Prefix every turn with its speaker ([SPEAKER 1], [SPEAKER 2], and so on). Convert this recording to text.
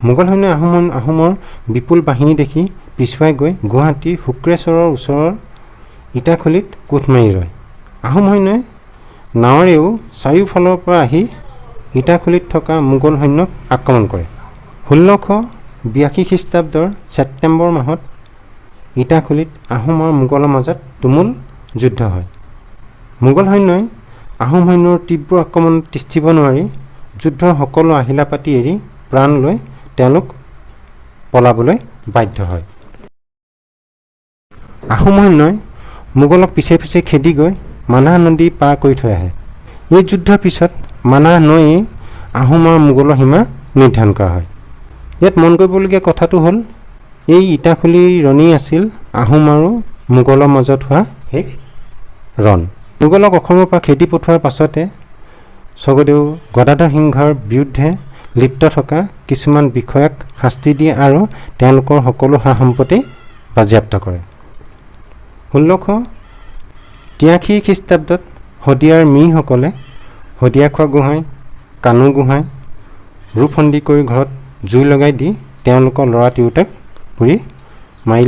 [SPEAKER 1] মোগল সৈন্যই আহোমৰ বিপুল বাহিনী দেখি পিছুৱাই গৈ গুৱাহাটীৰ শুক্ৰেশ্বৰৰ ওচৰৰ ইটাখুলিত কোঠ মাৰি ৰয়। আহোম সৈন্যই নাৱেৰেও চাৰিওফালৰ পৰা আহি ইটাখুলিত থকা মোগল সৈন্যক আক্ৰমণ কৰে। 1682 খ্ৰীষ্টাব্দৰ ছেপ্টেম্বৰ মাহত ইটাখুলিত আহোম আৰু মোগলৰ মাজত তুমুল যুদ্ধ হয়। মোগল সৈন্যই আহোম সৈন্যৰ তীব্ৰ আক্ৰমণত তিষ্ঠিব নোৱাৰি যুদ্ধৰ সকলো আহিলা পাতি এৰি প্ৰাণ লৈ তেওঁলোক পলাবলৈ বাধ্য হয়। আহোম সৈন্যই মোগলক পিছে পিছে খেদি গৈ মানাহ নদী পাৰ কৰি থৈ আহে। এই যুদ্ধৰ পিছত মানাহ নৈয়ে আহোম আৰু মোগলৰ সীমা নিৰ্ধাৰণ কৰা হয়। ইয়াত মন কৰিবলগীয়া কথাটো হ'ল এই ইটাখুলি ৰণেই আছিল আহোম আৰু মোগলৰ মাজত হোৱা শেষ ৰণ। মোগলক অসমৰ পৰা খেদি পঠোৱাৰ পাছতে স্বৰ্গদেউ গদাধৰ সিংহৰ বিৰুদ্ধে লিপ্ত থকা কিছুমান বিষয়াক শাস্তি দিয়ে আৰু তেওঁলোকৰ সকলো সা সম্পত্তি বাজেয়াপ্ত কৰে। 1683 খ্ৰীষ্টাব্দত শদিয়াৰ মিৰিসকলে শদিয়াখোৱা গোহাঁই, কানু গোহাঁই ৰূপসন্ধি কৰি ঘৰত জুই লগাই দি তেওঁলোকৰ ল'ৰা তিৰোতাক পুৰি মাৰি